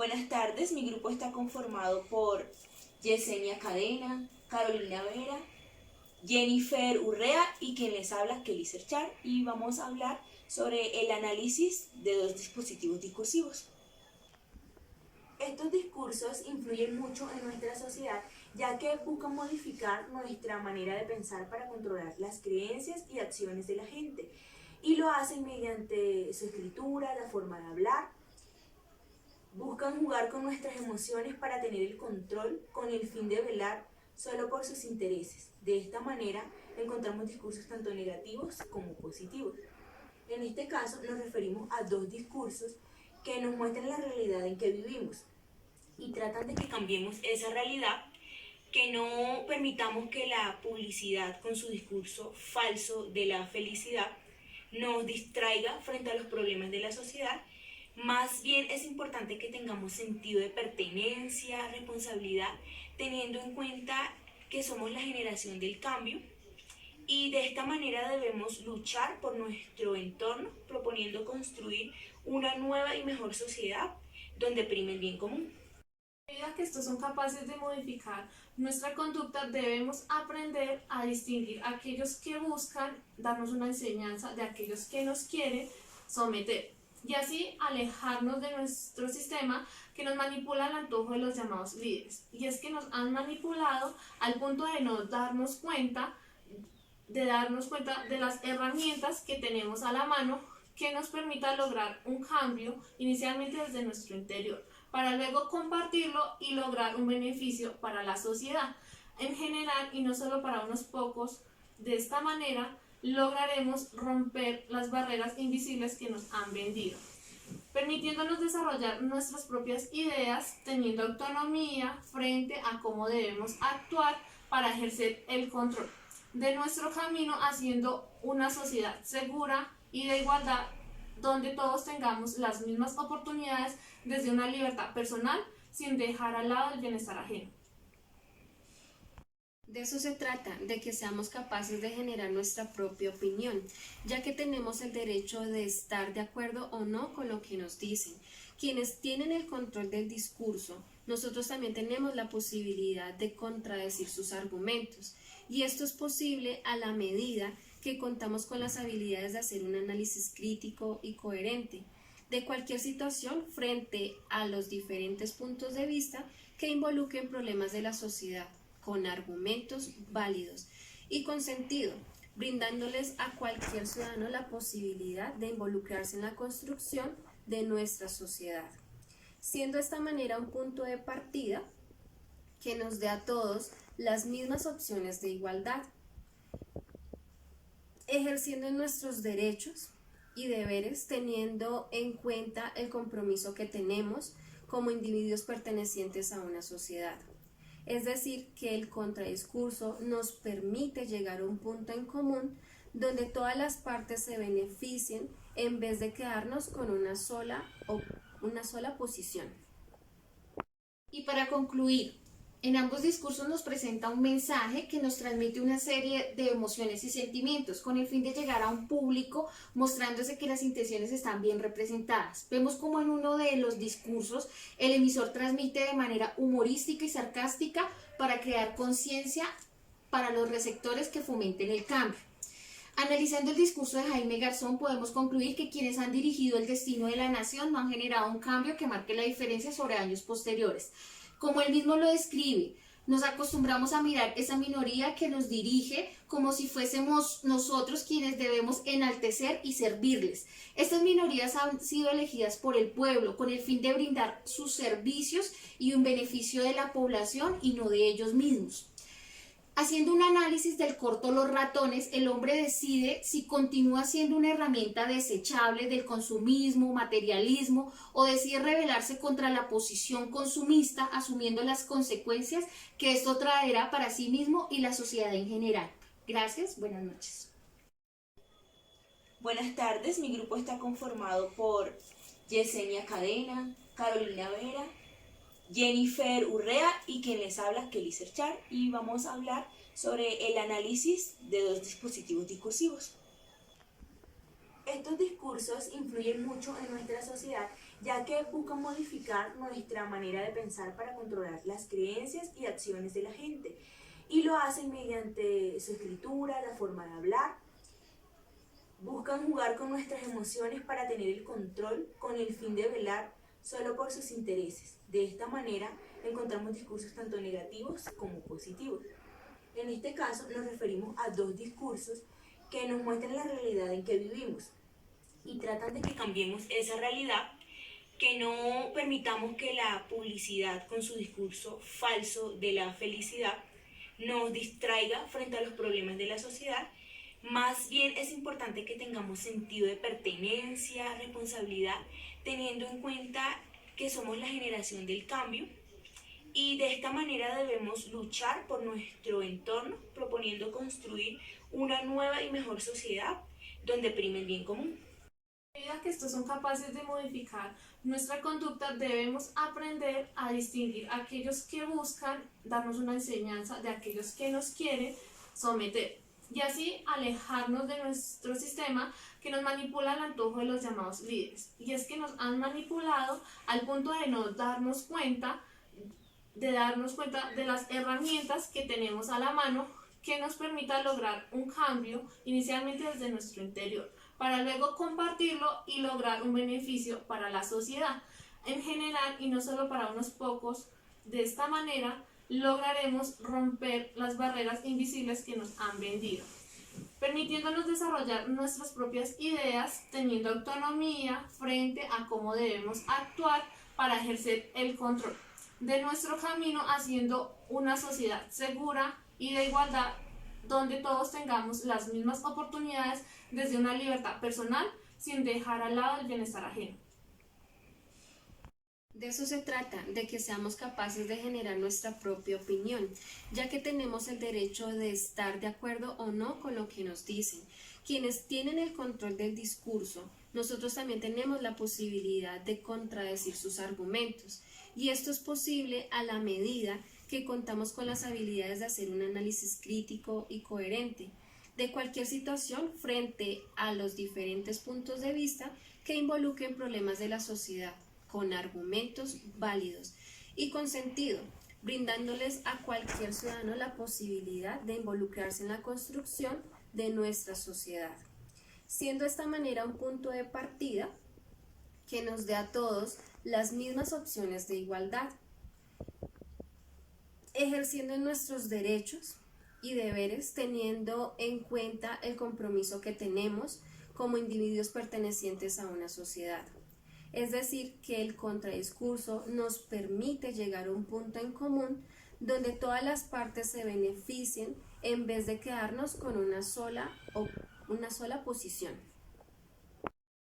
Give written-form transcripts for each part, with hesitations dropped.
Buenas tardes, mi grupo está conformado por Yesenia Cadena, Carolina Vera, Jennifer Urrea y quien les habla, Kelly Serchar, y vamos a hablar sobre el análisis de dos dispositivos discursivos. Estos discursos influyen mucho en nuestra sociedad, ya que buscan modificar nuestra manera de pensar para controlar las creencias y acciones de la gente, y lo hacen mediante su escritura, la forma de hablar. Buscan jugar con nuestras emociones para tener el control con el fin de velar solo por sus intereses. De esta manera encontramos discursos tanto negativos como positivos. En este caso nos referimos a dos discursos que nos muestran la realidad en que vivimos y tratan de que cambiemos esa realidad, que no permitamos que la publicidad con su discurso falso de la felicidad nos distraiga frente a los problemas de la sociedad. Más bien es importante que tengamos sentido de pertenencia, responsabilidad, teniendo en cuenta que somos la generación del cambio, y de esta manera debemos luchar por nuestro entorno, proponiendo construir una nueva y mejor sociedad donde prime el bien común. A medida que estos son capaces de modificar nuestra conducta, debemos aprender a distinguir a aquellos que buscan darnos una enseñanza de aquellos que nos quieren someter, y así alejarnos de nuestro sistema que nos manipula al antojo de los llamados líderes. Y es que nos han manipulado al punto de no darnos cuenta de las herramientas que tenemos a la mano que nos permita lograr un cambio inicialmente desde nuestro interior, para luego compartirlo y lograr un beneficio para la sociedad en general y no solo para unos pocos. De esta manera lograremos romper las barreras invisibles que nos han vendido, permitiéndonos desarrollar nuestras propias ideas, teniendo autonomía frente a cómo debemos actuar para ejercer el control de nuestro camino, haciendo una sociedad segura y de igualdad, donde todos tengamos las mismas oportunidades desde una libertad personal, sin dejar al lado el bienestar ajeno. De eso se trata, de que seamos capaces de generar nuestra propia opinión, ya que tenemos el derecho de estar de acuerdo o no con lo que nos dicen. Quienes tienen el control del discurso, nosotros también tenemos la posibilidad de contradecir sus argumentos, y esto es posible a la medida que contamos con las habilidades de hacer un análisis crítico y coherente de cualquier situación frente a los diferentes puntos de vista que involucren problemas de la sociedad, con argumentos válidos y con sentido, brindándoles a cualquier ciudadano la posibilidad de involucrarse en la construcción de nuestra sociedad, siendo esta manera un punto de partida que nos dé a todos las mismas opciones de igualdad, ejerciendo nuestros derechos y deberes, teniendo en cuenta el compromiso que tenemos como individuos pertenecientes a una sociedad. Es decir, que el contradiscurso nos permite llegar a un punto en común donde todas las partes se beneficien, en vez de quedarnos con una sola posición. Y para concluir, en ambos discursos nos presenta un mensaje que nos transmite una serie de emociones y sentimientos con el fin de llegar a un público, mostrándose que las intenciones están bien representadas. Vemos como en uno de los discursos el emisor transmite de manera humorística y sarcástica para crear conciencia para los receptores que fomenten el cambio. Analizando el discurso de Jaime Garzón, podemos concluir que quienes han dirigido el destino de la nación no han generado un cambio que marque la diferencia sobre años posteriores. Como él mismo lo describe, nos acostumbramos a mirar esa minoría que nos dirige como si fuésemos nosotros quienes debemos enaltecer y servirles. Estas minorías han sido elegidas por el pueblo con el fin de brindar sus servicios y un beneficio de la población y no de ellos mismos. Haciendo un análisis del corto Los ratones, el hombre decide si continúa siendo una herramienta desechable del consumismo, materialismo, o decide rebelarse contra la posición consumista, asumiendo las consecuencias que esto traerá para sí mismo y la sociedad en general. Gracias, buenas noches. Buenas tardes, mi grupo está conformado por Yesenia Cadena, Carolina Vera, Jennifer Urrea y quien les habla, Kelly Serchar, y vamos a hablar sobre el análisis de dos dispositivos discursivos. Estos discursos influyen mucho en nuestra sociedad, ya que buscan modificar nuestra manera de pensar para controlar las creencias y acciones de la gente. Y lo hacen mediante su escritura, la forma de hablar. Buscan jugar con nuestras emociones para tener el control con el fin de velar solo por sus intereses. De esta manera encontramos discursos tanto negativos como positivos. En este caso nos referimos a dos discursos que nos muestran la realidad en que vivimos y tratan de que cambiemos esa realidad, que no permitamos que la publicidad con su discurso falso de la felicidad nos distraiga frente a los problemas de la sociedad. Más bien es importante que tengamos sentido de pertenencia, responsabilidad, teniendo en cuenta que somos la generación del cambio, y de esta manera debemos luchar por nuestro entorno, proponiendo construir una nueva y mejor sociedad donde prime el bien común. A medida que estos son capaces de modificar nuestra conducta, debemos aprender a distinguir a aquellos que buscan darnos una enseñanza de aquellos que nos quieren someter, y así alejarnos de nuestro sistema que nos manipula al antojo de los llamados líderes. Y es que nos han manipulado al punto de no darnos cuenta de las herramientas que tenemos a la mano que nos permita lograr un cambio inicialmente desde nuestro interior, para luego compartirlo y lograr un beneficio para la sociedad en general y no solo para unos pocos. De esta manera lograremos romper las barreras invisibles que nos han vendido, permitiéndonos desarrollar nuestras propias ideas, teniendo autonomía frente a cómo debemos actuar para ejercer el control de nuestro camino, haciendo una sociedad segura y de igualdad, donde todos tengamos las mismas oportunidades desde una libertad personal, sin dejar al lado el bienestar ajeno. De eso se trata, de que seamos capaces de generar nuestra propia opinión, ya que tenemos el derecho de estar de acuerdo o no con lo que nos dicen. Quienes tienen el control del discurso, nosotros también tenemos la posibilidad de contradecir sus argumentos, y esto es posible a la medida que contamos con las habilidades de hacer un análisis crítico y coherente de cualquier situación frente a los diferentes puntos de vista que involucren problemas de la sociedad, con argumentos válidos y con sentido, brindándoles a cualquier ciudadano la posibilidad de involucrarse en la construcción de nuestra sociedad, siendo esta manera un punto de partida que nos dé a todos las mismas opciones de igualdad, ejerciendo nuestros derechos y deberes, teniendo en cuenta el compromiso que tenemos como individuos pertenecientes a una sociedad. Es decir, que el contradiscurso nos permite llegar a un punto en común donde todas las partes se beneficien en vez de quedarnos con una sola posición.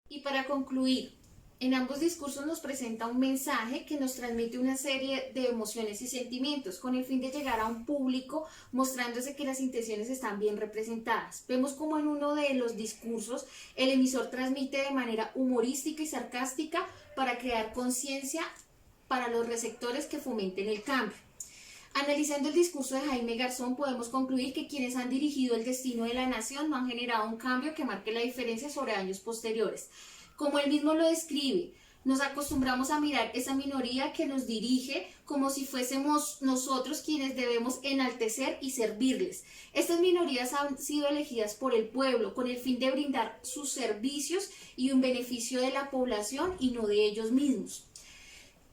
Y para concluir, en ambos discursos nos presenta un mensaje que nos transmite una serie de emociones y sentimientos con el fin de llegar a un público, mostrándose que las intenciones están bien representadas. Vemos como en uno de los discursos el emisor transmite de manera humorística y sarcástica para crear conciencia para los receptores que fomenten el cambio. Analizando el discurso de Jaime Garzón, podemos concluir que quienes han dirigido el destino de la nación no han generado un cambio que marque la diferencia sobre años posteriores. Como él mismo lo describe, nos acostumbramos a mirar esa minoría que nos dirige como si fuésemos nosotros quienes debemos enaltecer y servirles. Estas minorías han sido elegidas por el pueblo con el fin de brindar sus servicios y un beneficio de la población y no de ellos mismos.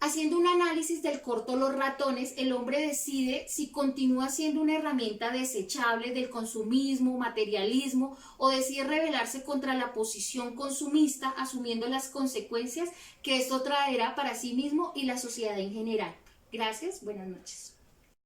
Haciendo un análisis del corto Los ratones, el hombre decide si continúa siendo una herramienta desechable del consumismo, materialismo, o decide rebelarse contra la posición consumista, asumiendo las consecuencias que esto traerá para sí mismo y la sociedad en general. Gracias, buenas noches.